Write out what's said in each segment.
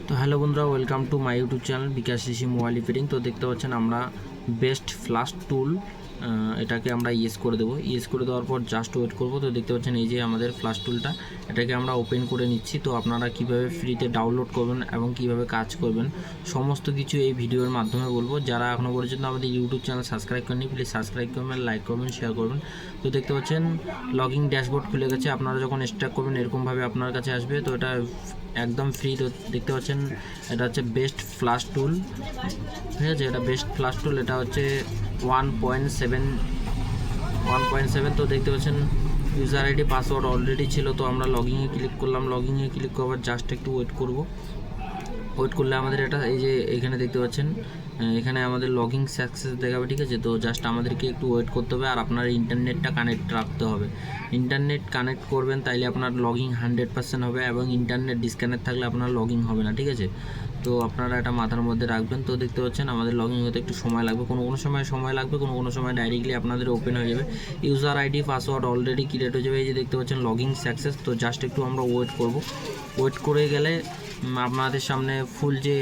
তো হ্যালো বন্ধুরা, welcome to my YouTube channel Bikash Rishi mobile repairing. তো দেখতে পাচ্ছেন আমরা বেস্ট ফ্লাশ টুল এটাকে আমরা ইউজ করে দেবো। ইউজ করে দেওয়ার পর জাস্ট ওয়েট করব। তো দেখতে পাচ্ছেন এই যে আমাদের ফ্লাশ টুলটা, এটাকে আমরা ওপেন করে নিচ্ছি। তো আপনারা কিভাবে ফ্রিতে ডাউনলোড করবেন এবং কিভাবে কাজ করবেন সমস্ত কিছু এই ভিডিওর মাধ্যমে বলবো। যারা এখনও পর্যন্ত আমাদের ইউটিউব চ্যানেল সাবস্ক্রাইব করেনি, প্লিজ সাবস্ক্রাইব করবেন, লাইক করবেন, শেয়ার করবেন। তো দেখতে পাচ্ছেন লগিং ড্যাশবোর্ড খুলে গেছে। আপনারা যখন স্টার্ট করবেন এরকমভাবে আপনার কাছে আসবে। তো এটা একদম ফ্রি। তো দেখতে পাচ্ছেন এটা হচ্ছে বেস্ট ফ্লাশ টুল, ঠিক আছে। এটা বেস্ট ফ্লাশ টুল, এটা হচ্ছে 1.7। তো দেখতে পাচ্ছেন ইউজার আইডি পাসওয়ার্ড অলরেডি ছিল। তো আমরা লগিংয়ে ক্লিক করলাম। লগিংয়ে ক্লিক করার জাস্ট একটু ওয়েট করলে আমাদের এটা এই যে এখানে দেখতে পাচ্ছেন এখানে আমাদের লগিং সাকসেস দেখাবে, ঠিক আছে। তো জাস্ট আমাদেরকে একটু ওয়েট করতে হবে। আর আপনার ইন্টারনেটটা কানেক্ট রাখতে হবে। ইন্টারনেট কানেক্ট করবেন তাইলে আপনার লগিং 100% হবে, এবং ইন্টারনেট ডিসকানেক্ট থাকলে আপনার লগিং হবে না, ঠিক আছে। তো আপনারা এটা মাথার মধ্যে রাখবেন। তো দেখতে পাচ্ছেন আমাদের লগিং হতে একটু সময় লাগবে, কোনো সময় লাগবে, কোনো সময় ডাইরেক্টলি আপনাদের ওপেন হয়ে যাবে। User ID password already create হয়ে যাবে। এই যে দেখতে পাচ্ছেন লগিং সাকসেস। তো জাস্ট একটু আমরা ওয়েট করব। ওয়েট করে গেলে আপনাদের সামনে ফুল যে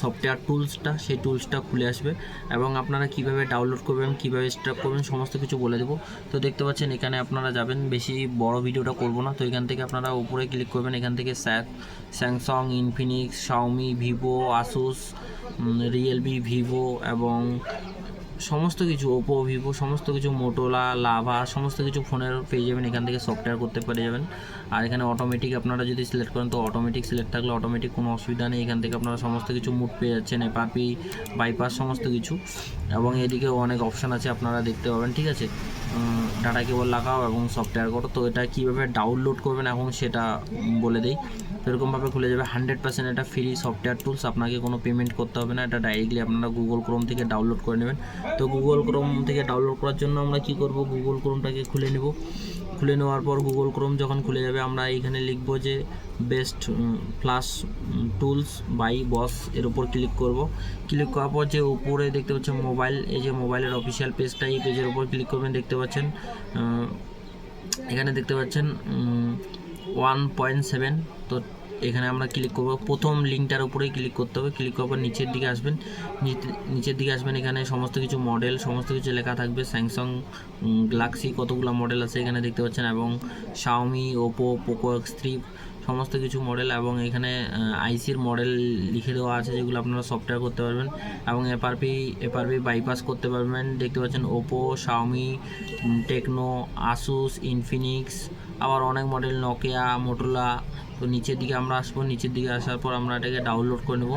সফটওয়্যার টুলসটা, সেই টুলসটা খুলে আসবে, এবং আপনারা কিভাবে ডাউনলোড করবেন, কিভাবে স্টার্ট করবেন সমস্ত কিছু বলে দেবো। তো দেখতে পাচ্ছেন এখানে আপনারা যাবেন, বেশি বড় ভিডিওটা করব না। তো এখান থেকে আপনারা উপরে ক্লিক করবেন। এখান থেকে Samsung, Infinix, Xiaomi, Vivo, Asus, Realme, Vivo এবং সমস্ত কিছু ওপো, ভিভো, সমস্ত কিছু, মোটোলা, লাভা, সমস্ত কিছু ফোনের পেয়ে যাবেন। এখান থেকে সফটওয়্যার করতে পেরে যাবেন। আর এখানে অটোমেটিক আপনারা যদি সিলেক্ট করেন তো অটোমেটিক সিলেক্ট থাকলে অটোমেটিক, কোনো অসুবিধা নেই। এখান থেকে আপনারা সমস্ত কিছু মুড পেয়ে যাচ্ছেন, এপাপি, বাইপাস, সমস্ত কিছু। এবং এদিকেও অনেক অপশান আছে, আপনারা দেখতে পাবেন, ঠিক আছে। ডাটা কেবল লাগাও এবং সফটওয়্যার করো। তো এটা কীভাবে ডাউনলোড করবেন এখন সেটা বলে দিই। তো এরকমভাবে খুলে যাবে। 100% এটা ফ্রি সফটওয়্যার টুলস, আপনাকে কোনো পেমেন্ট করতে হবে না। এটা ডাইরেক্টলি আপনারা গুগল ক্রোম থেকে ডাউনলোড করে নেবেন। তো গুগল ক্রোম থেকে ডাউনলোড করার জন্য আমরা কি করব, গুগল ক্রোমটাকে খুলে নেব। খুলে নেওয়ার পর গুগল ক্রোম যখন খুলে যাবে আমরা এইখানে লিখব যে বেস্ট ফ্লাশ টুলস বাই বস, এর উপর ক্লিক করব। ক্লিক করার পর যে উপরে দেখতে পাচ্ছেন মোবাইল, এই যে মোবাইলের অফিসিয়াল পেজটা, এই পেজের উপর ক্লিক করবেন। দেখতে পাচ্ছেন এখানে দেখতে পাচ্ছেন 1.7। তো এখানে আমরা ক্লিক করব। প্রথম লিঙ্কটার উপরেই ক্লিক করতে হবে। ক্লিক করার পর নিচের দিকে আসবেন। এখানে সমস্ত কিছু মডেল, সমস্ত কিছু লেখা থাকবে। স্যামসাং গ্যালাক্সি কতগুলো মডেল আছে এখানে দেখতে পাচ্ছেন, এবং শাওমি, ওপো, পোকো X3 সমস্ত কিছু মডেল, এবং এখানে আইসির মডেল লিখে দেওয়া আছে যেগুলো আপনারা সফটওয়্যার করতে পারবেন, এবং এপারপি বাইপাস করতে পারবেন। দেখতে পাচ্ছেন Oppo, Xiaomi, Tecno, Asus, Infinix, আবার অনেক মডেল, নোকিয়া, মোটোলা। তো নিচের দিকে আমরা আসবো। নিচের দিকে আসার পর আমরা এটাকে ডাউনলোড করে নেব।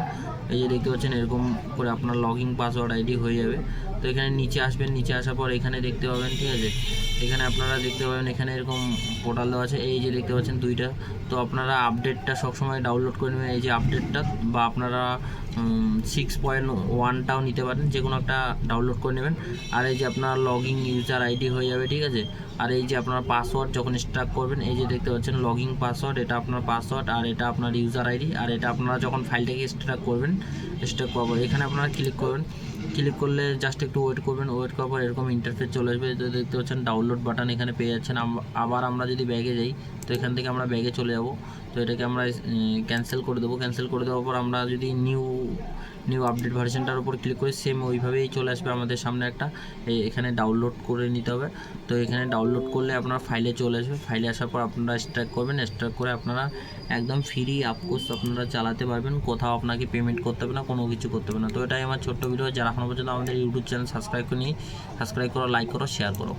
এই যে দেখতে পাচ্ছেন এরকম করে আপনার লগইন পাসওয়ার্ড আইডি হয়ে যাবে। তো এখানে নিচে আসবেন। নিচে আসার পর এখানে দেখতে পাবেন, ঠিক আছে। এখানে আপনারা দেখতে পাবেন এখানে এরকম পোর্টাল দেওয়া আছে, এই যে দেখতে পাচ্ছেন দুইটা। তো আপনারা আপডেটটা সবসময় ডাউনলোড করে নেবেন, এই যে আপডেটটা, বা আপনারা 6.1টাও নিতে পারেন, যে কোনো একটা ডাউনলোড করে নেবেন। আর এই যে আপনার লগইন ইউজার আইডি হয়ে যাবে, ঠিক আছে। আর এই যে আপনার পাসওয়ার্ড যখন স্টার্ট করবেন, এই যে দেখতে পাচ্ছেন লগইন পাসওয়ার্ড, এটা আপনার পাসওয়ার্ড, আর এটা আপনার ইউজার আইডি। আর এটা আপনারা যখন ফাইলটাকে স্টার্ট করবেন, স্টার্ট করার পর এখানে আপনারা ক্লিক করবেন। ক্লিক করলে জাস্ট একটু ওয়েট করবেন। ওয়েট করার পর এরকম ইন্টারফেস চলে আসবে। তো দেখতে পাচ্ছেন ডাউনলোড বাটন এখানে পেয়ে যাচ্ছেন। আবার আমরা যদি ব্যাগে যাই, তো এখান থেকে আমরা ব্যাগে চলে যাব। তো এটাকে আমরা ক্যান্সেল করে দেবো। ক্যান্সেল করে দেওয়ার পর আমরা যদি নিউ আপডেট ভার্সনটার উপর ক্লিক করি, সেম ওইভাবেই চলে আসবে আমাদের সামনে একটা, এখানে ডাউনলোড করে নিতে হবে। তো এখানে ডাউনলোড করলে আপনার ফাইলে চলে আসবে। ফাইলে আসার পর আপনারা স্টার্ট করবেন। স্টার্ট করে আপনারা একদম ফ্রি আপকোর্স আপনারা চালাতে পারবেন। কোথাও আপনাকে পেমেন্ট করতে হবে না, কোনো কিছু করতে হবে না। তো এটাই আমার ছোট্ট ভিডিও। যারা এখনও পর্যন্ত আমাদের ইউটিউব চ্যানেল সাবস্ক্রাইব করো, লাইক করো, শেয়ার করো।